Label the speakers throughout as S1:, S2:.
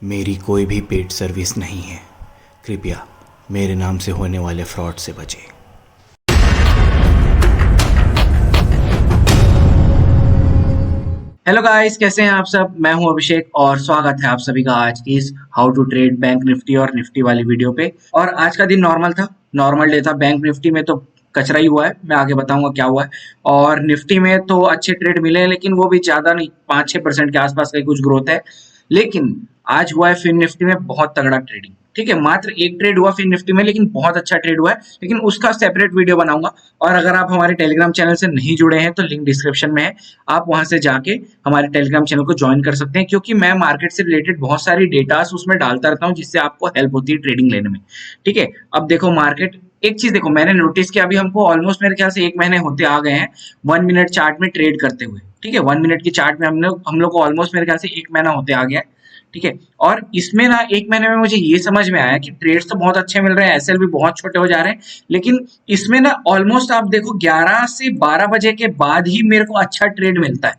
S1: मेरी कोई भी पेड सर्विस नहीं है। कृपया मेरे नाम से होने वाले फ्रॉड से बचें।
S2: हेलो गाइस, कैसे हैं आप सब। मैं हूं अभिषेक और स्वागत है आप सभी का आज की इस how to trade bank Nifty और निफ्टी वाली वीडियो पे। और आज का दिन नॉर्मल था, नॉर्मल डे था। बैंक निफ्टी में तो कचरा ही हुआ है, मैं आगे बताऊंगा क्या हुआ है। और निफ्टी में तो अच्छे ट्रेड मिले हैं, लेकिन वो भी ज्यादा नहीं, 5-6% के आसपास का ही कुछ ग्रोथ है। लेकिन आज हुआ है फिन निफ्टी में बहुत तगड़ा ट्रेडिंग। ठीक है, मात्र एक ट्रेड हुआ फिन निफ्टी में, लेकिन बहुत अच्छा ट्रेड हुआ है। लेकिन उसका सेपरेट वीडियो बनाऊंगा। और अगर आप हमारे टेलीग्राम चैनल से नहीं जुड़े हैं तो लिंक डिस्क्रिप्शन में है, आप वहां से जाके हमारे टेलीग्राम चैनल को ज्वाइन कर सकते हैं, क्योंकि मैं मार्केट से रिलेटेड बहुत सारी डेटास उसमें डालता रहता हूँ, जिससे आपको हेल्प होती है ट्रेडिंग लेने में। ठीक है, अब देखो मार्केट, एक चीज देखो, मैंने नोटिस किया, अभी हमको ऑलमोस्ट मेरे ख्याल से 1 महीने होते आ गए हैं 1 मिनट चार्ट में ट्रेड करते हुए। ठीक है, 1 मिनट की चार्ट में हम लोग को ऑलमोस्ट मेरे ख्याल से 1 महीना होते आ गया है। ठीक है, और इसमें ना 1 महीने में मुझे ये समझ में आया कि ट्रेड्स तो बहुत अच्छे मिल रहे हैं, एसएल भी बहुत छोटे हो जा रहे हैं। लेकिन इसमें ना ऑलमोस्ट आप देखो 11 से 12 बजे के बाद ही मेरे को अच्छा ट्रेड मिलता है।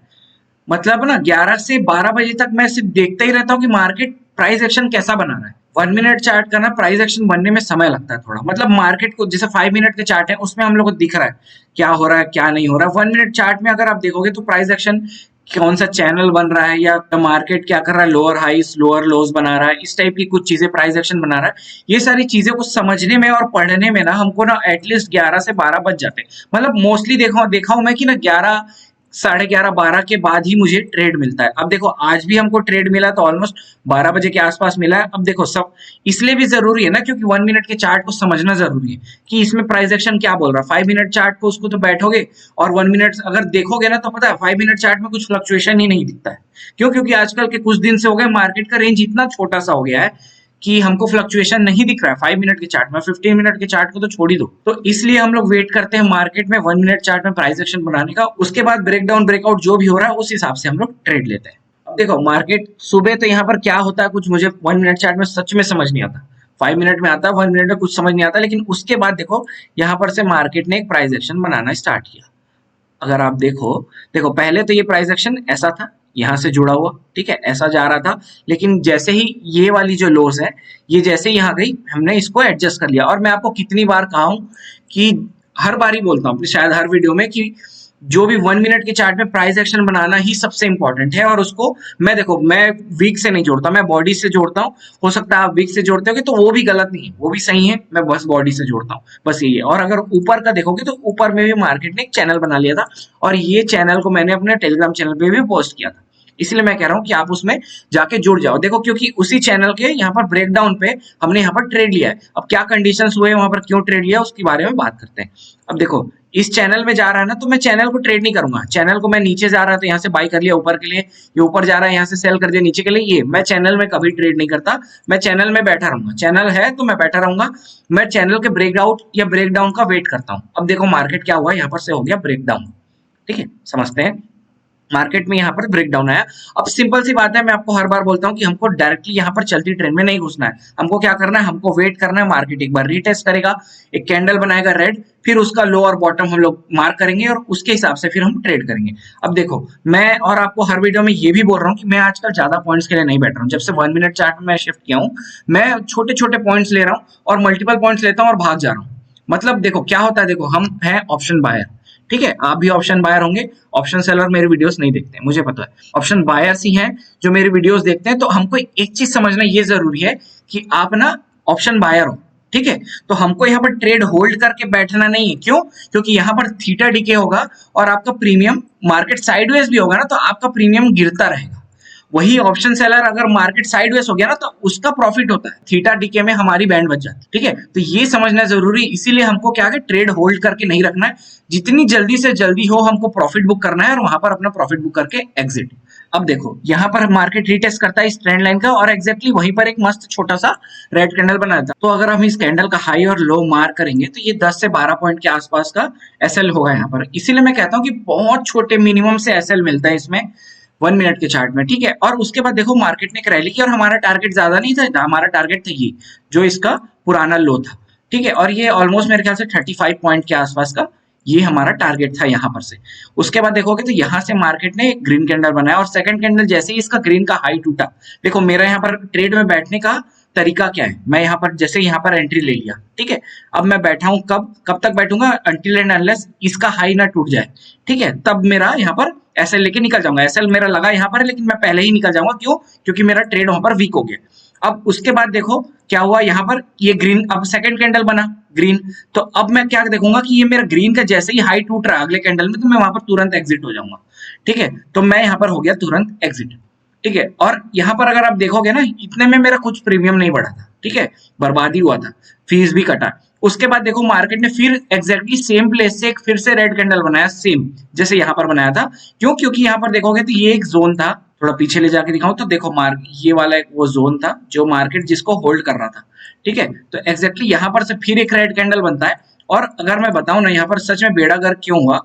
S2: मतलब ना 11 से 12 बजे तक मैं सिर्फ देखता ही रहता हूँ कि मार्केट प्राइस एक्शन कैसा बना रहा है। 1 मिनट चार्ट का ना प्राइस एक्शन बनने में समय लगता है थोड़ा। मतलब मार्केट को जैसे 5 मिनट के चार्ट है, उसमें हम लोग को दिख रहा है क्या हो रहा है क्या नहीं हो रहा है। 1 मिनट चार्ट में अगर आप देखोगे तो प्राइस एक्शन कौन सा चैनल बन रहा है, या मार्केट क्या कर रहा है, लोअर हाइस लोअर लोज बना रहा है, इस टाइप की कुछ चीजें प्राइस एक्शन बना रहा है। ये सारी चीजें को समझने में और पढ़ने में ना हमको ना एटलीस्ट 11 से 12 बज जाते हैं। मतलब मोस्टली देखा हूं मैं कि ना 11, 11:30, 12 के बाद ही मुझे ट्रेड मिलता है। अब देखो आज भी हमको ट्रेड मिला तो ऑलमोस्ट 12 बजे के आसपास मिला है। अब देखो सब इसलिए भी जरूरी है ना, क्योंकि 1 मिनट के चार्ट को समझना जरूरी है कि इसमें प्राइस एक्शन क्या बोल रहा है। 5 मिनट चार्ट को उसको तो बैठोगे और 1 मिनट अगर देखोगे ना, तो पता है 5 मिनट चार्ट में कुछ फ्लक्चुएशन ही नहीं दिखता है। क्यों? क्योंकि आजकल के कुछ दिन से हो गए मार्केट का रेंज इतना छोटा सा हो गया है कि हमको फ्लक्चुएशन नहीं दिख रहा है 5 मिनट के चार्ट में। 15 मिनट के चार्ट को तो छोड़ ही दो। तो इसलिए हम लोग वेट करते हैं मार्केट में 1 मिनट चार्ट में प्राइस एक्शन बनाने का। उसके बाद ब्रेकडाउन ब्रेकआउट जो भी हो रहा है उस हिसाब से हम लोग ट्रेड लेते हैं। अब देखो मार्केट सुबह तो यहाँ पर क्या होता है कुछ मुझे 1 मिनट चार्ट में सच में समझ नहीं आता। 5 मिनट में आता है, 1 मिनट में कुछ समझ नहीं आता। लेकिन उसके बाद देखो यहाँ पर से मार्केट ने एक प्राइस एक्शन बनाना स्टार्ट किया। अगर आप देखो, देखो पहले तो ये प्राइस एक्शन ऐसा था, यहाँ से जुड़ा हुआ, ठीक है, ऐसा जा रहा था। लेकिन जैसे ही ये वाली जो लोस है, ये जैसे ही यहाँ गई, हमने इसको एडजस्ट कर लिया। और मैं आपको कितनी बार कहा हूं कि हर बार ही बोलता हूँ शायद हर वीडियो में कि जो भी 1 मिनट के चार्ट में प्राइस एक्शन बनाना ही सबसे इंपॉर्टेंट है। और उसको मैं देखो, मैं वीक से नहीं जोड़ता, मैं बॉडी से जोड़ता हूँ। हो सकता है आप वीक से जोड़ते होगे तो वो भी गलत नहीं है, वो भी सही है। मैं बस बॉडी से जोड़ता हूँ, बस यही है। और अगर ऊपर का देखोगे तो ऊपर में भी मार्केट ने एक चैनल बना लिया था, और ये चैनल को मैंने अपने टेलीग्राम चैनल पे भी पोस्ट किया था। इसलिए मैं कह रहा हूँ कि आप उसमें जाके जुड़ जाओ। देखो क्योंकि उसी चैनल के यहाँ पर ब्रेकडाउन पे हमने यहाँ पर ट्रेड लिया है। अब क्या कंडीशंस हुए वहां पर, क्यों ट्रेड लिया, उसके बारे में बात करते हैं। अब देखो इस चैनल में जा रहा है ना, तो मैं चैनल को ट्रेड नहीं करूंगा। चैनल को मैं नीचे जा रहा है तो यहाँ से बाई कर लिया ऊपर के लिए, ये ऊपर जा रहा है यहाँ से सेल कर दिया नीचे के लिए। ये मैं चैनल में कभी ट्रेड नहीं करता, मैं चैनल में बैठा रहूंगा। चैनल है तो मैं बैठा रहूंगा। मैं चैनल के ब्रेकआउट या ब्रेकडाउन का वेट करता हूँ। अब देखो मार्केट क्या हुआ, यहाँ पर से हो गया ब्रेकडाउन। ठीक है, समझते हैं। मार्केट में यहाँ पर ब्रेकडाउन आया। अब सिंपल सी बात है, मैं आपको हर बार बोलता हूँ कि हमको डायरेक्टली यहाँ पर चलती ट्रेंड में नहीं घुसना है। हमको क्या करना है, हमको वेट करना है। मार्केट एक बार रीटेस्ट करेगा, एक कैंडल बनाएगा रेड, फिर उसका लो और बॉटम हम लोग मार्क करेंगे और उसके हिसाब से फिर हम ट्रेड करेंगे। अब देखो मैं और आपको हर वीडियो में ये भी बोल रहा हूँ कि मैं आजकल ज्यादा पॉइंट्स के लिए नहीं बैठ रहा हूँ। जब से 1 मिनट चार्ट में मैं शिफ्ट किया हूँ, मैं छोटे छोटे पॉइंट्स ले रहा हूँ और मल्टीपल पॉइंट्स लेता हूँ और भाग जा रहा हूँ। मतलब देखो क्या होता है, देखो हम हैं ऑप्शन बायर, ठीक है, आप भी ऑप्शन बायर होंगे। ऑप्शन सेलर मेरे वीडियोस नहीं देखते हैं, मुझे पता है। ऑप्शन बायर्स ही हैं जो मेरे वीडियोस देखते हैं। तो हमको एक चीज समझना ये जरूरी है कि आप ना ऑप्शन बायर हो, ठीक है। तो हमको यहाँ पर ट्रेड होल्ड करके बैठना नहीं है। क्यों? क्योंकि यहाँ पर थीटा डीके होगा और आपका प्रीमियम, मार्केट साइडवेज भी होगा ना, तो आपका प्रीमियम गिरता रहेगा। वही ऑप्शन सेलर अगर मार्केट साइडवेज हो गया ना, तो उसका प्रॉफिट होता है। थीटा डीके में हमारी बैंड बच जाती है, ठीक है। तो ये समझना जरूरी, इसीलिए हमको क्या है, ट्रेड होल्ड करके नहीं रखना है। जितनी जल्दी से जल्दी हो हमको प्रॉफिट बुक करना है और वहां पर अपना प्रॉफिट बुक करके एग्जिट। अब देखो यहाँ पर मार्केट रीटेस्ट करता है इस ट्रेंड लाइन का, और एग्जैक्टली वहीं पर एक मस्त छोटा सा रेड कैंडल बनाया था। तो अगर हम इस कैंडल का हाई और लो मार्क करेंगे तो ये 10 से 12 पॉइंट के आसपास का एसएल होगा यहाँ पर। इसीलिए मैं कहता हूँ कि बहुत छोटे मिनिमम से एसएल मिलता है इसमें 1 मिनट के चार्ट में, ठीक है। और उसके बाद देखो मार्केट ने एक रैली की और हमारा टारगेट ज्यादा नहीं था, हमारा टारगेट था ये जो इसका पुराना लो था, ठीक है। और ये ऑलमोस्ट मेरे ख्याल से 35 पॉइंट के आसपास का ये हमारा टारगेट था यहाँ पर से। उसके बाद देखोगे तो यहाँ से मार्केट ने एक ग्रीन कैंडल बनाया और सेकंड कैंडल जैसे ही इसका ग्रीन का हाई टूटा, देखो मेरा यहाँ पर ट्रेड में बैठने का तरीका क्या है, मैं यहाँ पर जैसे यहाँ पर एंट्री ले लिया, ठीक है, अब मैं बैठा हूँ, कब तक बैठूंगा, अनटिल एंड अनलेस इसका हाई ना टूट जाए, ठीक है, तब मेरा यहाँ पर एसएल लेके निकल जाऊंगा। एसएल मेरा लगा यहाँ पर, लेकिन मैं पहले ही निकल जाऊंगा, क्यों, क्योंकि मेरा ट्रेड वहां पर वीक हो गया। अब उसके बाद देखो क्या हुआ, यहाँ पर ये ग्रीन, अब सेकंड कैंडल बना ग्रीन, तो अब मैं क्या देखूंगा कि ये मेरा ग्रीन का जैसे ही हाई टूट रहा है अगले कैंडल में, तो मैं वहां पर तुरंत एग्जिट हो जाऊंगा, ठीक है, तो मैं यहाँ पर हो गया तुरंत एग्जिट, ठीक है। और यहाँ पर अगर आप देखोगे ना, इतने में मेरा कुछ प्रीमियम नहीं बढ़ा था, ठीक है, बर्बादी हुआ था, फीस भी कटा। उसके बाद देखो मार्केट ने फिर एग्जैक्टली सेम प्लेस से एक फिर से रेड कैंडल बनाया, सेम जैसे यहाँ पर बनाया था, क्यों, क्योंकि यहाँ पर देखोगे तो ये एक जोन था, थोड़ा पीछे ले जाके दिखाऊं तो देखो ये वाला एक वो जोन था जो मार्केट जिसको होल्ड कर रहा था, ठीक है, तो एग्जैक्टली यहाँ पर से फिर एक रेड कैंडल बनता है। और अगर मैं बताऊं ना यहाँ पर सच में बेड़ा गर्क क्यों हुआ,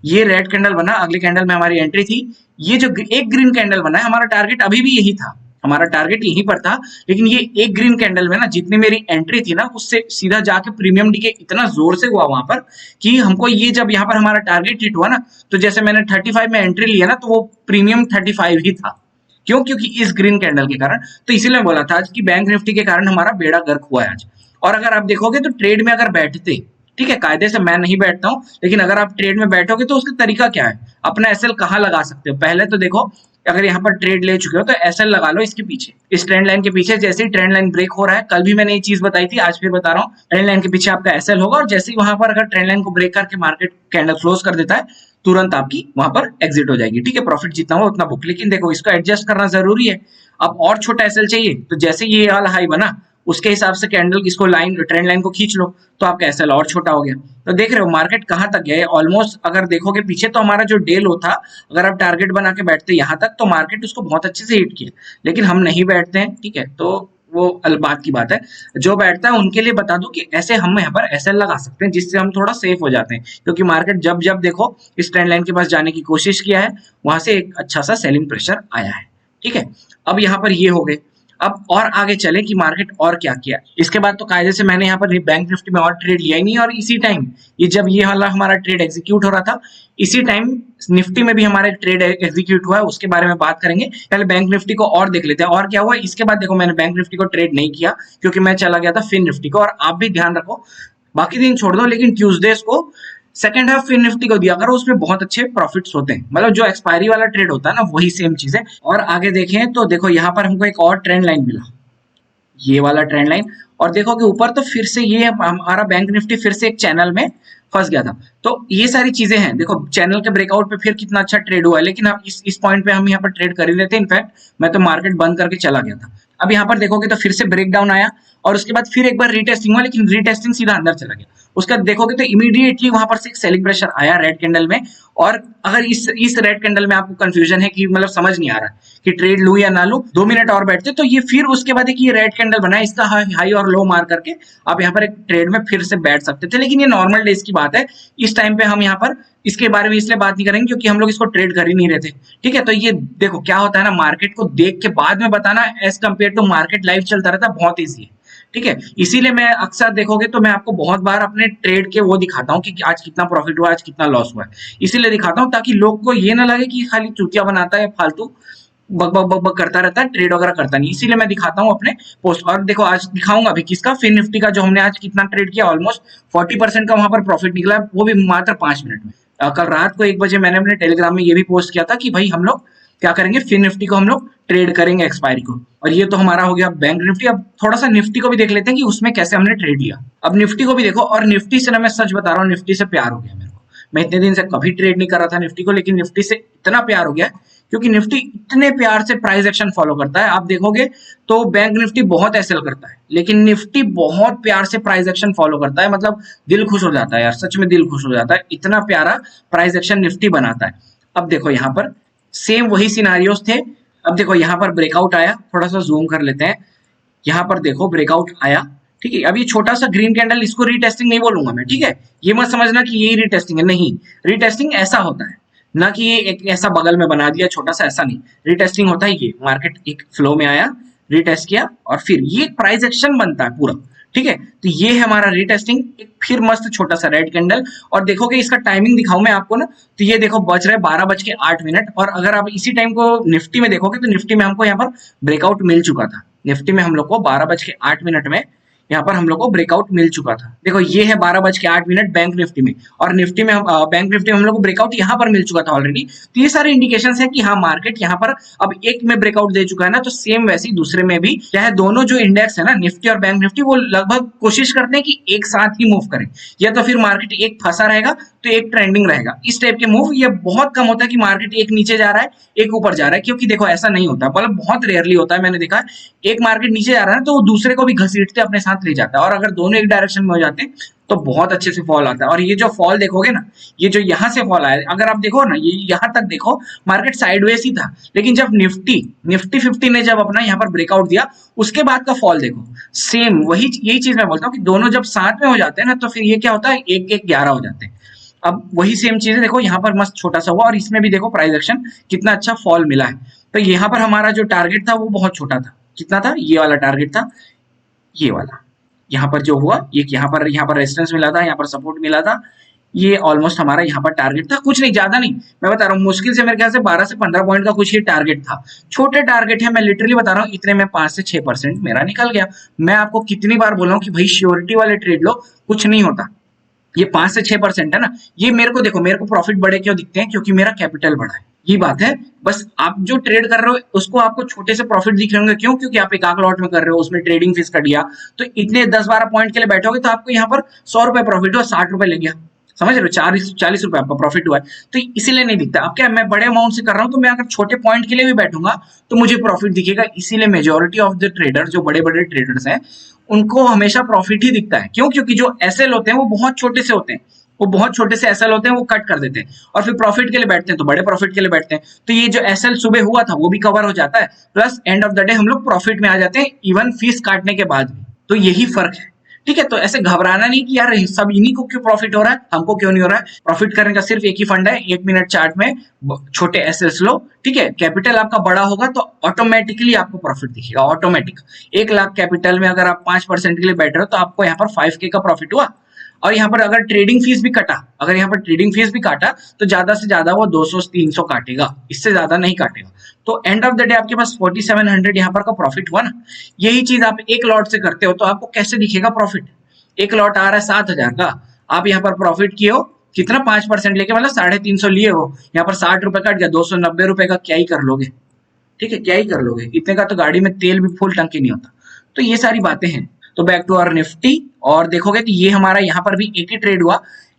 S2: ये रेड कैंडल बना, अगले कैंडल में हमारी एंट्री थी, ये जो एक ग्रीन कैंडल बना है, हमारा टारगेट अभी भी यही था, हमारा टारगेट यहीं पर था, लेकिन ये एक ग्रीन कैंडल में ना जितनी मेरी एंट्री थी ना, उससे सीधा जाके प्रीमियम डीके इतना जोर से हुआ वहां पर कि हमको ये जब यहाँ पर हमारा टारगेट हिट हुआ ना, तो जैसे मैंने 35 में एंट्री लिया ना, तो वो प्रीमियम 35 ही था, क्यों, क्योंकि इस ग्रीन कैंडल के कारण। तो इसीलिए बोला था आज कि बैंक निफ्टी के कारण हमारा बेड़ा गर्क हुआ है आज। और अगर आप देखोगे तो ट्रेड में अगर बैठते, ठीक है, कायदे से मैं नहीं बैठता हूं, लेकिन अगर आप ट्रेड में बैठोगे तो उसका तरीका क्या है, अपना एसएल कहाँ लगा सकते हो, पहले तो देखो अगर यहाँ पर ट्रेड ले चुके हो तो एसएल लगा लो इसके पीछे, इस ट्रेंड लाइन के पीछे, जैसे ही ट्रेंड लाइन ब्रेक हो रहा है, कल भी मैंने ये चीज बताई थी, आज फिर बता रहा हूँ, ट्रेंड लाइन के पीछे आपका एसएल होगा, और जैसे ही वहां पर अगर ट्रेंड लाइन को ब्रेक करके मार्केट कैंडल क्लोज कर देता है, तुरंत आपकी वहां पर एग्जिट हो जाएगी, ठीक है, प्रॉफिट जितना हो उतना बुक। लेकिन देखो इसको एडजस्ट करना जरूरी है, अब और छोटा एसएल चाहिए तो जैसे ये वाला हाई बना उसके हिसाब से कैंडल इसको लाइन ट्रेंड लाइन को खींच लो, तो आपका एसएल और छोटा हो गया। तो देख रहे हो मार्केट कहां तक गया है, ऑलमोस्ट अगर देखोगे पीछे तो हमारा जो डे लो था, अगर आप टारगेट बना के बैठते यहाँ तक तो मार्केट उसको बहुत अच्छे से हिट किया, लेकिन हम नहीं बैठते हैं, ठीक है, तो वो बात की बात है। जो बैठता है उनके लिए बता दूं कि ऐसे हम यहाँ पर एसएल लगा सकते हैं, जिससे हम थोड़ा सेफ हो जाते हैं, क्योंकि मार्केट जब जब देखो इस ट्रेंड लाइन के पास जाने की कोशिश किया है, वहां से एक अच्छा सा सेलिंग प्रेशर आया है, ठीक है। अब यहाँ पर ये हो गए, अब और आगे चले कि मार्केट और क्या किया। इसके बाद तो कायदे से मैंने यहाँ पर बैंक निफ्टी में और ट्रेड लिया ही नहीं, और इसी टाइम ये जब ये वाला हमारा ट्रेड एग्जीक्यूट हो रहा था, इसी टाइम निफ्टी में भी हमारा एक ट्रेड एग्जीक्यूट हुआ है, उसके बारे में बात करेंगे। पहले बैंक निफ्टी को और देख लेते हैं और क्या हुआ। इसके बाद देखो मैंने बैंक निफ्टी को ट्रेड नहीं किया क्योंकि मैं चला गया था फिन निफ्टी को, और आप भी ध्यान रखो बाकी दिन छोड़ दो, लेकिन ट्यूजडेज को सेकंड हाफ फिन निफ्टी को दिया करो, उसमें बहुत अच्छे प्रॉफिट्स होते हैं, मतलब जो एक्सपायरी वाला ट्रेड होता है ना वही सेम चीज है। और आगे देखें तो देखो यहाँ पर हमको एक और ट्रेंड लाइन मिला, ये वाला ट्रेंड लाइन, और देखो कि ऊपर तो फिर से ये हमारा बैंक निफ्टी फिर से एक चैनल में फंस गया था। तो ये सारी चीजें हैं, देखो चैनल के ब्रेकआउट पे फिर कितना अच्छा ट्रेड हुआ है, लेकिन हम इस पॉइंट पे हम यहाँ पर ट्रेड कर ही लेते हैं। इनफैक्ट मैं तो मार्केट बंद करके चला गया था। अब यहाँ पर देखोगे तो फिर से ब्रेकडाउन आया और उसके बाद फिर एक बार रीटेस्टिंग हुआ, लेकिन रीटेस्टिंग सीधा अंदर चला गया। उसका देखोगे तो इमीडिएटली वहां पर से एक सेलिंग प्रेशर आया रेड कैंडल में। और अगर इस रेड कैंडल में आपको कंफ्यूजन है कि मतलब समझ नहीं आ रहा कि ट्रेड लूं या ना लूं, 2 मिनट और बैठते तो ये फिर उसके बाद एक ये रेड कैंडल बना, इसका हाई और लो मार करके आप यहाँ पर एक ट्रेड में फिर से बैठ सकते थे। लेकिन ये नॉर्मल डेज की बात है, इस टाइम पे हम यहाँ पर इसके बारे में इसलिए बात नहीं करेंगे क्योंकि हम लोग इसको ट्रेड कर ही नहीं रहे थे, ठीक है। तो ये देखो क्या होता है ना, मार्केट को देख के बाद में बताना as compare to market live चलता रहता है बहुत ईजी है, ठीक है। इसीलिए मैं अक्सर देखोगे तो मैं आपको बहुत बार अपने ट्रेड के वो दिखाता हूँ कि आज कितना प्रॉफिट हुआ, आज कितना लॉस हुआ है, इसीलिए दिखाता हूँ ताकि लोग को ये ना लगे कि खाली चूतिया बनाता है, फालतू बक बक बक बक करता रहता है, ट्रेड वगैरह करता नहीं। इसीलिए मैं दिखाता हूँ अपने पोस्ट। और देखो आज दिखाऊंगा अभी किसका, फिन निफ्टी का, जो हमने आज कितना ट्रेड किया, ऑलमोस्ट 40% का वहां पर प्रॉफिट निकला, वो भी मात्र 5 मिनट में। कल रात को 1 बजे मैंने अपने टेलीग्राम में ये भी पोस्ट किया था कि भाई हम लोग क्या करेंगे, फिन निफ्टी को हम लोग ट्रेड करेंगे एक्सपायरी को। और ये तो हमारा हो गया बैंक निफ्टी। अब थोड़ा सा निफ्टी को भी देख लेते हैं कि उसमें कैसे हमने ट्रेड लिया। अब निफ्टी को भी देखो, और निफ्टी से ना मैं सच बता रहा हूँ, निफ्टी से प्यार हो गया मेरे को। मैं इतने दिन से कभी ट्रेड नहीं कर रहा था निफ्टी को, लेकिन निफ्टी से इतना प्यार हो गया क्योंकि निफ्टी इतने प्यार से प्राइस एक्शन फॉलो करता है। आप देखोगे तो बैंक निफ्टी बहुत एसएल करता है, लेकिन निफ्टी बहुत प्यार से प्राइस एक्शन फॉलो करता है। मतलब दिल खुश हो जाता है यार, सच में दिल खुश हो जाता है, इतना प्यारा प्राइस एक्शन निफ्टी बनाता है। अब देखो यहाँ पर सेम वही सिनारियोस थे। अब देखो यहाँ पर ब्रेकआउट आया, थोड़ा सा जूम कर लेते हैं। यहाँ पर देखो ब्रेकआउट आया, ठीक है। अब ये छोटा सा ग्रीन कैंडल, इसको रीटेस्टिंग नहीं बोलूंगा मैं, ठीक है। ये मत समझना कि यही रीटेस्टिंग है, नहीं। रीटेस्टिंग ऐसा होता है ना कि ये एक ऐसा बगल में बना दिया छोटा सा, ऐसा नहीं। रीटेस्टिंग होता है ये, मार्केट एक फ्लो में आया, रीटेस्ट किया और फिर ये प्राइस एक्शन बनता है पूरा, ठीक है, तो ये है हमारा रीटेस्टिंग, एक फिर मस्त छोटा सा रेड कैंडल। और देखोगे इसका टाइमिंग दिखाऊं मैं आपको ना, तो ये देखो बज रहे 12:08। और अगर आप इसी टाइम को निफ्टी में देखोगे तो निफ्टी में हमको यहाँ पर ब्रेकआउट मिल चुका था। निफ्टी में हम लोग को 12:08 में यहाँ पर हम लोग को ब्रेकआउट मिल चुका था। देखो ये है 12:08 बैंक निफ्टी में, और निफ्टी में बैंक निफ्टी में हम लोग को ब्रेकआउट यहाँ पर मिल चुका था ऑलरेडी। तो ये सारे इंडिकेशन है कि हाँ मार्केट यहाँ पर अब एक में ब्रेकआउट दे चुका है ना, तो सेम वैसे ही दूसरे में भी क्या है, दोनों जो इंडेक्स है ना निफ्टी और बैंक निफ्टी, वो लगभग कोशिश करते हैं कि एक साथ ही मूव करें, या तो फिर मार्केट एक फंसा रहेगा तो एक ट्रेंडिंग रहेगा। इस टाइप के मूव ये बहुत कम होता है कि मार्केट एक नीचे जा रहा है एक ऊपर जा रहा है, क्योंकि देखो ऐसा नहीं होता, मतलब बहुत रेयरली होता है। मैंने देखा है एक मार्केट नीचे जा रहा है ना तो वो दूसरे को भी घसीटते अपने साथ ले जाता है, और अगर दोनों एक डायरेक्शन में हो जाते हैं तो बहुत अच्छे से फॉल आता है। और ये जो फॉल देखोगे ना, ये जो यहाँ से फॉल आया, अगर आप देखो ना, ये यहाँ तक देखो मार्केट साइडवेज ही था, लेकिन जब निफ्टी 50 ने जब अपना यहाँ पर ब्रेकआउट दिया, उसके बाद का फॉल देखो सेम वही, यही चीज मैं बोलता हूँ कि दोनों जब साथ में हो जाते हैं ना, तो फिर ये क्या होता है, 1-1-11 हो जाते हैं। अब वही सेम चीज है, देखो यहाँ पर मस्त छोटा सा हुआ, और इसमें भी देखो प्राइस एक्शन कितना अच्छा फॉल मिला है। तो यहाँ पर हमारा जो टारगेट था वो बहुत छोटा था, कितना था, ये वाला टारगेट था, ये वाला। यहाँ पर जो हुआ, ये यहाँ पर रेजिस्टेंस मिला था, यहाँ पर सपोर्ट मिला था, ये ऑलमोस्ट हमारा यहाँ पर टारगेट था, कुछ नहीं ज्यादा नहीं, मैं बता रहा हूँ मुश्किल से मेरे ख्याल से 12 से 15 पॉइंट का कुछ ही टारगेट था। छोटे टारगेट है, मैं लिटरली बता रहा हूँ, इतने में 5 से 6% मेरा निकल गया। मैं आपको कितनी बार बोला हूँ कि भाई श्योरिटी वाले ट्रेड लो, कुछ नहीं होता। ये 5 से 6% है ना, ये मेरे को देखो, मेरे को प्रॉफिट बड़े क्यों दिखते हैं, क्योंकि मेरा कैपिटल बड़ा है, ये बात है। बस आप जो ट्रेड कर रहे हो उसको आपको छोटे से प्रॉफिट दिख रहे होंगे, क्यों, क्योंकि आप एक आंख लॉट में कर रहे हो, उसमें ट्रेडिंग फीस कट गया, तो इतने 10-12 पॉइंट के लिए बैठोगे तो आपको यहाँ पर 100 रुपए प्रॉफिट हुआ, 60 रुपए लग गया, समझ रहे हो, 40 रुपए आपका प्रॉफिट हुआ है। तो इसीलिए नहीं दिखता। अब क्या, मैं बड़े अमाउंट से कर रहा हूँ, तो मैं अगर छोटे पॉइंट के लिए भी बैठूंगा तो मुझे प्रॉफिट दिखेगा। इसीलिए मेजोरिटी ऑफ द ट्रेडर, जो बड़े बड़े ट्रेडर्स हैं, उनको हमेशा प्रॉफिट ही दिखता है। क्यों, क्योंकि जो एसएल होते हैं वो बहुत छोटे से होते हैं, वो बहुत छोटे से एसएल होते हैं, वो कट कर देते हैं और फिर प्रॉफिट के लिए बैठते हैं, तो बड़े प्रॉफिट के लिए बैठते हैं। तो ये जो एसएल सुबह हुआ था वो भी कवर हो जाता है, plus end of the day हम लोग प्रॉफिट में आ जाते हैं, इवन फीस काटने के बाद भी। तो यही फर्क है, ठीक है। तो ऐसे घबराना नहीं कि यार सब इन्हीं को क्यों प्रॉफिट हो रहा है, हमको क्यों नहीं हो रहा है। प्रॉफिट करने का सिर्फ एक ही फंड है, 1 मिनट चार्ट में छोटे एसएल्स लो, ठीक है। कैपिटल आपका बड़ा होगा तो ऑटोमेटिकली आपको प्रॉफिट दिखेगा, ऑटोमेटिक। 1 लाख कैपिटल में अगर आप 5% के लिए बैठ रहे हो तो आपको यहाँ पर 5K का प्रॉफिट हुआ। और यहाँ पर अगर ट्रेडिंग फीस भी कटा, अगर यहाँ पर ट्रेडिंग फीस भी काटा तो ज्यादा से ज्यादा वो 200-300 काटेगा, इससे ज्यादा नहीं काटेगा। तो एंड ऑफ द डे आपके पास 4700 यहाँ पर का प्रॉफिट हुआ ना। यही चीज आप एक लॉट से करते हो तो आपको कैसे दिखेगा प्रॉफिट। एक लॉट आ रहा है 7,000 का, आप यहाँ पर प्रॉफिट किए हो कितना, 5% लेके, मतलब 350 लिए हो, यहाँ पर 60 रुपए कट गया, 290 रुपए का क्या ही कर लोगे, ठीक है, क्या ही कर लोगे। इतने का तो गाड़ी में तेल भी फुल टंकी नहीं होता। तो ये सारी बातें हैं। तो बैक टू आवर निफ्टी, और देखोगे तो ये हमारा यहाँ पर भी एक ही ट्रेड हुआ,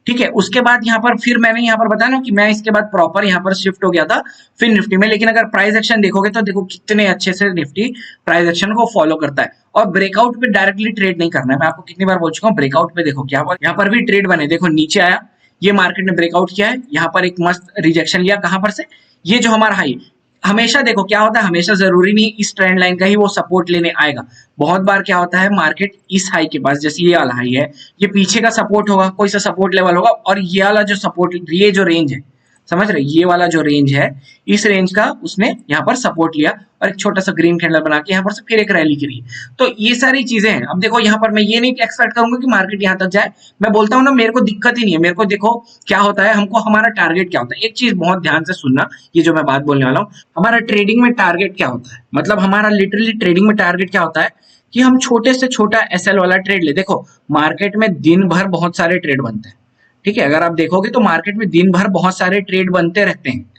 S2: ठीक है। उसके बाद यहाँ पर फिर मैंने यहाँ पर बताया ना कि मैं इसके बाद प्रॉपर यहाँ पर शिफ्ट हो गया था फिर निफ्टी में। लेकिन अगर प्राइस एक्शन देखोगे तो देखो कितने अच्छे से निफ्टी प्राइस एक्शन को फॉलो करता है, और ब्रेकआउट पे डायरेक्टली ट्रेड नहीं करना है। मैं आपको कितनी बार बोल चुका हूँ, ब्रेकआउट पे देखो क्या, यहाँ पर भी ट्रेड बने, देखो नीचे आया, ये मार्केट ने ब्रेकआउट किया है, यहाँ पर एक मस्त रिजेक्शन लिया, कहां पर से, ये जो हमारा हाई, हमेशा देखो क्या होता है, हमेशा जरूरी नहीं इस ट्रेंड लाइन का ही वो सपोर्ट लेने आएगा। बहुत बार क्या होता है, मार्केट इस हाई के पास, जैसे ये वाला हाई है, ये पीछे का सपोर्ट होगा, कोई सा सपोर्ट लेवल होगा, और ये वाला जो सपोर्ट, ये जो रेंज है, समझ रहे, ये वाला जो रेंज है, इस रेंज का उसने यहाँ पर सपोर्ट लिया और एक छोटा सा ग्रीन कैंडल बना के यहाँ पर से फिर एक रैली करी। तो ये सारी चीजें हैं। अब देखो यहाँ पर मैं ये नहीं एक्सपेक्ट करूंगा कि मार्केट यहाँ तक जाए, मैं बोलता हूँ ना, मेरे को दिक्कत ही नहीं है। मेरे को देखो क्या होता है, हमको हमारा टारगेट क्या होता है, एक चीज बहुत ध्यान से सुनना, ये जो मैं बात बोलने वाला हूँ, हमारा ट्रेडिंग में टारगेट क्या होता है, मतलब हमारा लिटरली ट्रेडिंग में टारगेट क्या होता है कि हम छोटे से छोटा एसएल वाला ट्रेड ले। देखो मार्केट में दिन भर बहुत सारे ट्रेड बनते हैं, ठीक है। अगर आप देखोगे तो मार्केट में दिन भर बहुत सारे ट्रेड बनते रहते हैं,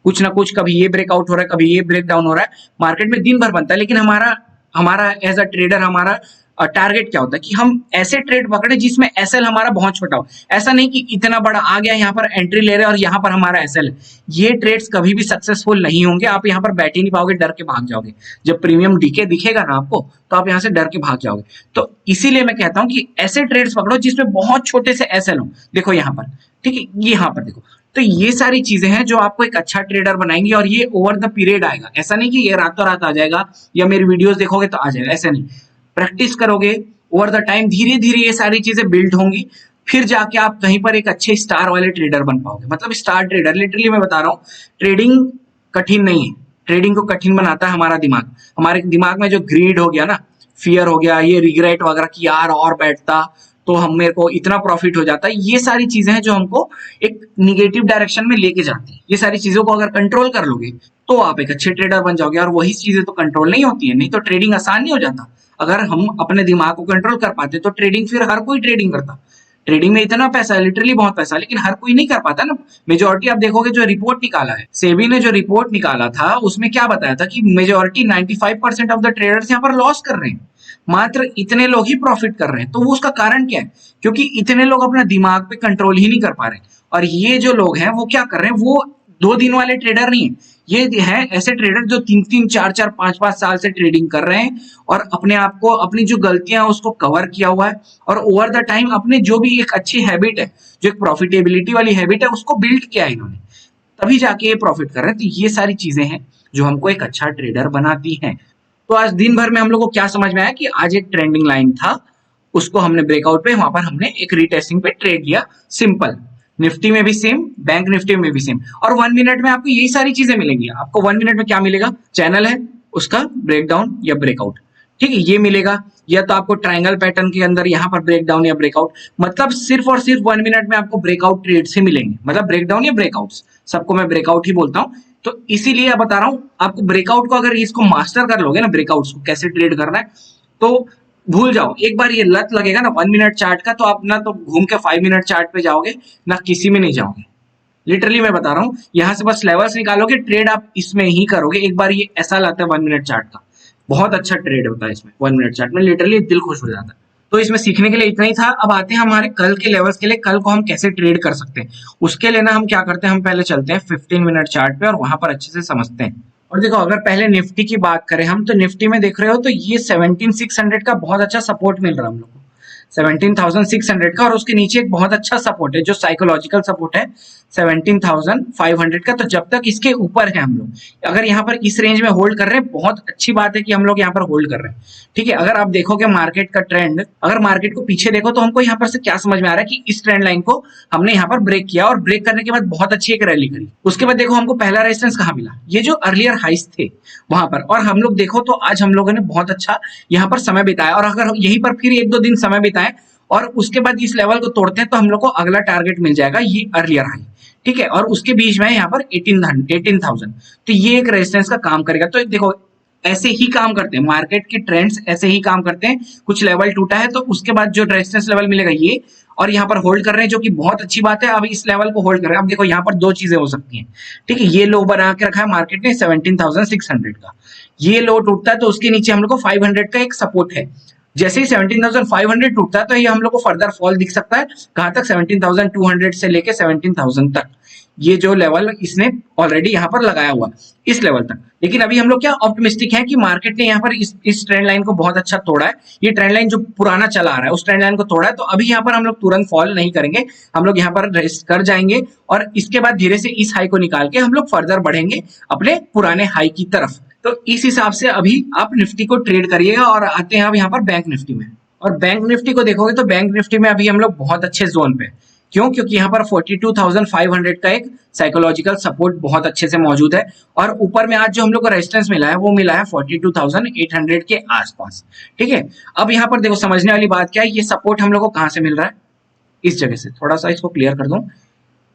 S2: कुछ ना कुछ, कभी ये ब्रेकआउट हो रहा है, कभी ये ब्रेक डाउन हो रहा है, मार्केट में दिन भर बनता है। लेकिन हमारा एज अ ट्रेडर हमारा टारगेट क्या होता है कि हम ऐसे ट्रेड पकड़े जिसमें एसएल हमारा बहुत छोटा हो। ऐसा नहीं कि इतना बड़ा आ गया, यहाँ पर एंट्री ले रहे हैं और यहाँ पर हमारा एसएल है। ये ट्रेड्स कभी भी सक्सेसफुल नहीं होंगे, आप यहाँ पर बैठ ही नहीं पाओगे, डर के भाग जाओगे। जब प्रीमियम डीके दिखेगा ना आपको, तो आप यहाँ से डर के भाग जाओगे। तो इसीलिए मैं कहता हूँ कि ऐसे ट्रेड्स पकड़ो जिसमें बहुत छोटे से एसएल हो। देखो यहाँ पर, ठीक है, यहाँ पर देखो, तो ये सारी चीजें हैं जो आपको एक अच्छा ट्रेडर बनाएंगी, और ये ओवर द पीरियड आएगा। ऐसा नहीं कि ये रातों रात आ जाएगा या मेरी वीडियोस देखोगे तो आ जाएगा, ऐसा नहीं। प्रैक्टिस करोगे ओवर द टाइम, धीरे धीरे ये सारी चीजें बिल्ड होंगी, फिर जाके आप कहीं पर एक अच्छे स्टार वाले ट्रेडर बन पाओगे। मतलब स्टार ट्रेडर, लिटरली मैं बता रहा हूँ, ट्रेडिंग कठिन नहीं है, ट्रेडिंग को कठिन बनाता है हमारा दिमाग। हमारे दिमाग में जो ग्रीड हो गया ना, फियर हो गया, ये रिग्रेट वगैरह कि यार और बैठता तो हम मेरे को इतना प्रॉफिट हो जाता है, ये सारी चीजें हैं जो हमको एक निगेटिव डायरेक्शन में लेके जाती है। ये सारी चीजों को अगर कंट्रोल कर लोगे तो आप एक अच्छे ट्रेडर बन जाओगे, और वही चीजें तो कंट्रोल नहीं होती है, नहीं तो ट्रेडिंग आसान नहीं हो जाता। अगर हम अपने दिमाग को कंट्रोल कर पाते तो ट्रेडिंग, फिर हर कोई ट्रेडिंग करता। ट्रेडिंग में इतना पैसा है, लिटरली बहुत पैसा है, लेकिन हर कोई नहीं कर पाता ना। मेजोरिटी आप देखोगे, जो रिपोर्ट निकाला है सेबी ने, जो रिपोर्ट निकाला था उसमें क्या बताया था कि मेजोरिटी 95% ऑफ द ट्रेडर्स यहाँ पर लॉस कर रहे हैं, मात्र इतने लोग ही प्रॉफिट कर रहे हैं। तो वो उसका कारण क्या है? क्योंकि इतने लोग अपना दिमाग पे कंट्रोल ही नहीं कर पा रहे। और ये जो लोग हैं वो क्या कर रहे हैं, वो 2 दिन वाले ट्रेडर नहीं है, ये है ऐसे ट्रेडर जो 3-3, 4-4, 5-5 साल से ट्रेडिंग कर रहे हैं, और अपने आप को, अपनी जो गलतियां हैं उसको कवर किया हुआ है, और ओवर द टाइम अपने जो भी एक अच्छी हैबिट है, जो एक प्रॉफिटेबिलिटी वाली हैबिट है, उसको बिल्ड किया है इन्होंने, तभी जाके ये प्रॉफिट कर रहे हैं। तो ये सारी चीजें हैं जो हमको एक अच्छा ट्रेडर बनाती हैं। तो आज दिन भर में हम लोग को क्या समझ में आया कि आज एक ट्रेंडिंग लाइन था, उसको हमने ब्रेकआउट पे, वहां पर हमने एक रीटेस्टिंग पे ट्रेड लिया। सिंपल। निफ्टी में भी सेम, बैंक निफ्टी में भी सेम, और 1 मिनट में आपको यही सारी चीजें मिलेंगी। आपको 1 मिनट में क्या मिलेगा? चैनल है, उसका ब्रेकडाउन या ब्रेकआउट, ठीक है, ये मिलेगा। या तो आपको ट्रायंगल पैटर्न के अंदर यहाँ पर ब्रेकडाउन या ब्रेकआउट, मतलब सिर्फ और सिर्फ 1 मिनट में आपको ब्रेकआउट ट्रेड से मिलेंगे, मतलब ब्रेकडाउन या ब्रेकआउट्स, सबको मैं ब्रेकआउट ही बोलता हूँ। तो इसीलिए बता रहा हूँ आपको, ब्रेकआउट को अगर इसको मास्टर कर लोगे ना, ब्रेकआउट्स को कैसे ट्रेड करना है, तो भूल जाओ। एक बार ये लत लगेगा ना 1 मिनट चार्ट का, तो आप ना तो घूम के 5 मिनट चार्ट पे जाओगे, ना किसी में नहीं जाओगे। लिटरली मैं बता रहा हूँ, यहाँ से बस लेवल्स निकालोगे, ट्रेड आप इसमें ही करोगे। एक बार ये ऐसा लाता है 1 मिनट चार्ट का, बहुत अच्छा ट्रेड होता है इसमें 1 मिनट चार्ट में, लिटरली दिल खुश हो जाता है। तो इसमें सीखने के लिए इतना ही था। अब आते हैं हमारे कल के लेवल्स के लिए, कल को हम कैसे ट्रेड कर सकते हैं। उसके लिए ना हम क्या करते हैं, हम पहले चलते हैं 15 मिनट चार्ट पे, और वहां पर अच्छे से समझते हैं। और देखो, अगर पहले निफ्टी की बात करें हम, तो निफ्टी में देख रहे हो तो ये 17,600 का बहुत अच्छा सपोर्ट मिल रहा है हम लोग को, 17,600 का, और उसके नीचे एक बहुत अच्छा सपोर्ट है जो साइकोलॉजिकल सपोर्ट है 17,500 का। तो जब तक इसके ऊपर है हम लोग, अगर यहाँ पर इस रेंज में होल्ड कर रहे हैं, बहुत अच्छी बात है कि हम लोग यहाँ पर होल्ड कर रहे हैं, ठीक है। अगर आप देखोगे मार्केट का ट्रेंड, अगर मार्केट को पीछे देखो, तो हमको यहाँ पर से क्या समझ में आ रहा है कि इस ट्रेंड लाइन को हमने यहाँ पर ब्रेक किया, और ब्रेक करने के बाद बहुत अच्छी एक रैली करी। उसके बाद देखो हमको पहला रेजिस्टेंस कहाँ मिला, ये जो अर्लियर हाइस थे वहां पर, और हम लोग देखो तो आज हम लोगों ने बहुत अच्छा यहाँ पर समय बिताया, और अगर यहीं पर फिर 1-2 दिन समय बिताए और उसके बाद इस लेवल को तोड़ते हैं, तो हम लोग को अगला टारगेट मिल जाएगा ये अर्लियर हाई, ठीक है। और उसके बीच में यहाँ पर 18,000, तो ये एक रेजिस्टेंस का काम करेगा। तो देखो, ऐसे ही काम करते हैं मार्केट के ट्रेंड्स, ऐसे ही काम करते हैं। कुछ लेवल टूटा है तो उसके बाद जो रेजिस्टेंस लेवल मिलेगा ये, और यहाँ पर होल्ड कर रहे हैं, जो कि बहुत अच्छी बात है। अब इस लेवल को होल्ड कर रहे हैं। अब देखो यहाँ पर 2 चीजें हो सकती हैं, ठीक है। ये लो बना के रखा है मार्केट ने 17,600 का, ये लो टूटता है तो उसके नीचे हम लोग को 500 का एक सपोर्ट है। जैसे ही 17,500 टूटता है तो ये हम लोग को फर्दर फॉल दिख सकता है, कहां तक? 17,200 से लेके 17,000 तक, ये जो लेवल इसने ऑलरेडी यहाँ पर लगाया हुआ इस लेवल तक। लेकिन अभी हम लोग क्या ऑप्टिमिस्टिक है कि मार्केट ने यहाँ पर इस ट्रेंड लाइन को बहुत अच्छा तोड़ा है। ये ट्रेंड लाइन जो पुराना चला आ रहा है उस ट्रेंड लाइन को तोड़ा है, तो अभी यहाँ पर हम लोग तुरंत फॉल नहीं करेंगे, हम लोग यहाँ पर रेस्ट कर जाएंगे, और इसके बाद धीरे से इस हाई को निकाल के हम लोग फर्दर बढ़ेंगे अपने पुराने हाई की तरफ। तो इस हिसाब से अभी आप निफ्टी को ट्रेड करिएगा। और आते हैं अब यहाँ पर बैंक निफ्टी में, और बैंक निफ्टी को देखोगे तो बैंक निफ्टी में अभी हम लोग बहुत अच्छे जोन पे, क्यों? क्योंकि यहाँ पर 42,500 का एक साइकोलॉजिकल सपोर्ट बहुत अच्छे से मौजूद है, और ऊपर में आज जो हम लोग को रेजिस्टेंस मिला है वो मिला है 42,800 के आसपास, ठीक है। अब यहाँ पर देखो, समझने वाली बात क्या है, ये सपोर्ट हम लोग को कहाँ से मिल रहा है? इस जगह से। थोड़ा सा इसको क्लियर कर दूं,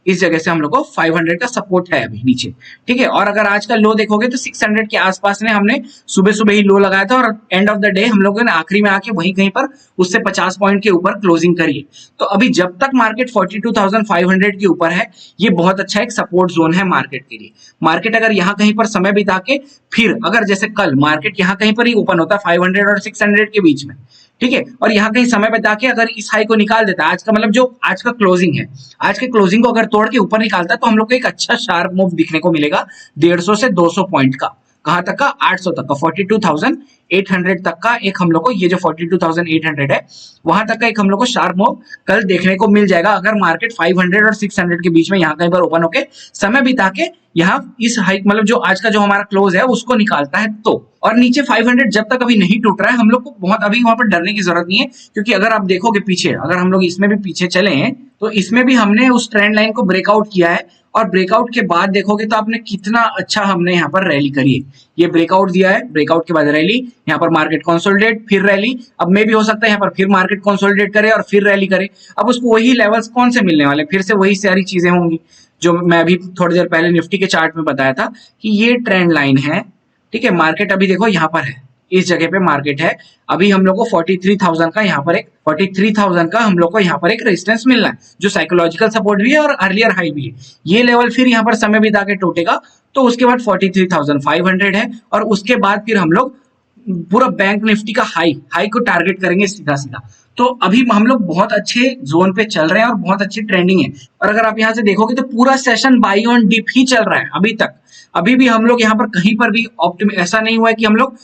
S2: इस जगह से हम लोग को 500 का सपोर्ट है अभी नीचे, ठीक है। और अगर आज का लो देखोगे तो 600 के आसपास ने हमने सुबह सुबह ही लो लगाया था, और एंड ऑफ द डे हम लोगों ने आखिरी में आके वहीं कहीं पर उससे 50 पॉइंट के ऊपर क्लोजिंग करी है। तो अभी जब तक मार्केट 42,500 के ऊपर है, ये बहुत अच्छा एक सपोर्ट जोन है मार्केट के लिए। मार्केट अगर यहाँ कहीं पर समय बिता के, फिर अगर जैसे कल मार्केट यहाँ कहीं पर ही ओपन होता 500 और 600 के बीच में, ठीक है, और यहाँ कहीं समय बता के अगर इस हाई को निकाल देता है, आज का मतलब जो आज का क्लोजिंग है, आज के क्लोजिंग को अगर तोड़ के ऊपर निकालता है, तो हम लोग को एक अच्छा शार्प मूव दिखने को मिलेगा 150 से 200 पॉइंट का। कहां तक का? 800 तक का, 42,800 तक का एक हम लोग को, ये जो 42,800 है वहां तक का एक हम लोग को शार्प मूव कल देखने को मिल जाएगा, अगर मार्केट 500 और 600 के बीच में यहाँ कहीं पर ओपन होके समय बिता के यहाँ इस हाइक, मतलब जो आज का जो हमारा क्लोज है उसको निकालता है तो। और नीचे 500 जब तक अभी नहीं टूट रहा है, हम लोग को बहुत अभी वहां पर डरने की जरूरत नहीं है, क्योंकि अगर आप देखोगे पीछे, अगर हम लोग इसमें भी पीछे चले हैं तो इसमें भी हमने उस ट्रेंड लाइन को ब्रेकआउट किया है, और ब्रेकआउट के बाद देखोगे तो आपने कितना अच्छा हमने यहाँ पर रैली करी है। ये ब्रेकआउट दिया है, ब्रेकआउट के बाद रैली, यहाँ पर मार्केट कंसोलिडेट, फिर रैली। अब मे भी हो सकता है यहाँ पर फिर मार्केट कंसोलिडेट करे और फिर रैली करे। अब उसको वही लेवल्स कौन से मिलने वाले, फिर से वही सारी चीजें होंगी जो मैं अभी थोड़ी देर पहले निफ्टी के चार्ट में बताया था कि ये ट्रेंड लाइन है, ठीक है। मार्केट अभी देखो यहाँ पर है, इस जगह पे मार्केट है। अभी हम लोग को 43,000 का यहाँ पर एक 43,000 का हम लोग को यहाँ पर एक रेजिस्टेंस मिलना है, जो साइकोलॉजिकल सपोर्ट भी है और अर्लियर हाई भी है। ये लेवल फिर यहाँ पर समय बिता के टूटेगा, तो उसके बाद 43,500 है, और उसके बाद फिर हम लोग पूरा बैंक निफ्टी का हाई को टारगेट करेंगे सीधा सीधा। तो अभी हम लोग बहुत अच्छे जोन पे चल रहे हैं और बहुत अच्छी ट्रेंडिंग है। और अगर आप यहाँ से देखोगे तो पूरा सेशन बाई ऑन डिप ही चल रहा है अभी तक। अभी भी हम लोग यहाँ पर कहीं पर भी ऐसा नहीं हुआ है कि हम लोग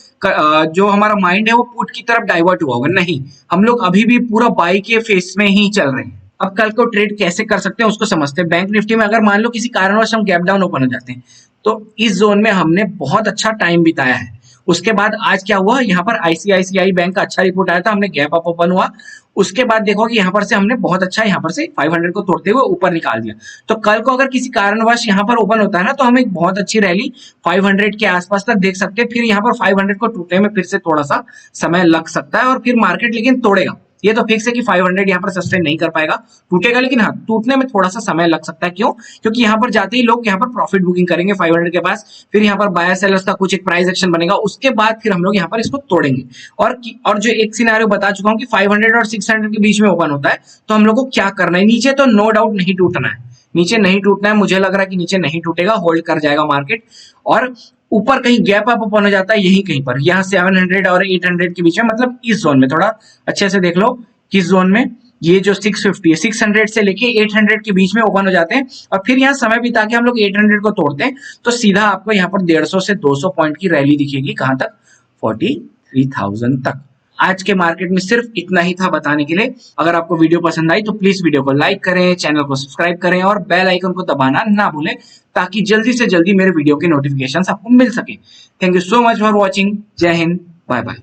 S2: जो हमारा माइंड है वो पुट की तरफ डाइवर्ट हुआ होगा, नहीं, हम लोग अभी भी पूरा बाई के फेस में ही चल रहे हैं। अब कल को ट्रेड कैसे कर सकते हैं उसको समझते हैं। बैंक निफ्टी में अगर मान लो किसी कारणवश हम गैप डाउन ओपन हो जाते हैं, तो इस जोन में हमने बहुत अच्छा टाइम बिताया है। उसके बाद आज क्या हुआ, यहाँ पर आईसीआईसीआई बैंक का अच्छा रिपोर्ट आया था, हमने गैप अप ओपन हुआ। उसके बाद देखो कि यहाँ पर से हमने बहुत अच्छा यहाँ पर से 500 को तोड़ते हुए ऊपर निकाल दिया। तो कल को अगर किसी कारणवश यहाँ पर ओपन होता है ना, तो हम एक बहुत अच्छी रैली 500 के आसपास तक देख सकते हैं। फिर यहाँ पर 500 को टूटने में फिर से थोड़ा सा समय लग सकता है, और फिर मार्केट लेकिन तोड़ेगा। ये तो फिक्स है कि 500 यहाँ पर सस्टेन नहीं कर पाएगा, टूटेगा, लेकिन हाँ, टूटने में थोड़ा सा समय लग सकता है। क्यों? क्योंकि यहाँ पर जाते ही लोग यहाँ पर प्रॉफिट बुकिंग करेंगे 500 के पास, फिर यहाँ पर बायर सेलर्स का कुछ एक प्राइस एक्शन बनेगा, उसके बाद फिर हम लोग यहाँ पर इसको तोड़ेंगे। और जो एक सिनेरियो बता चुका हूँ कि 500 और 600 के बीच में ओपन होता है, तो हम लोग को क्या करना है, नीचे तो नो डाउट नहीं टूटना है, नीचे नहीं टूटना है। मुझे लग रहा है कि नीचे नहीं टूटेगा, होल्ड कर जाएगा मार्केट, और ऊपर कहीं गैप अप ओपन हो जाता है यहीं कहीं पर, यहाँ 700 और 800 के बीच में, मतलब इस जोन में। थोड़ा अच्छे से देख लो किस जोन में, ये जो 650 है, 600 से लेके 800 के बीच में ओपन हो जाते हैं, और फिर यहाँ समय बिता के हम लोग 800 को तोड़ते हैं, तो सीधा आपको यहाँ पर 150 से 200 पॉइंट की रैली दिखेगी। कहां तक? 43,000 तक। आज के मार्केट में सिर्फ इतना ही था बताने के लिए। अगर आपको वीडियो पसंद आई तो प्लीज वीडियो को लाइक करें, चैनल को सब्सक्राइब करें और बेल आइकन को दबाना ना भूलें, ताकि जल्दी से जल्दी मेरे वीडियो के नोटिफिकेशन आपको मिल सके। Thank you so much for watching. जय हिंद, बाय बाय।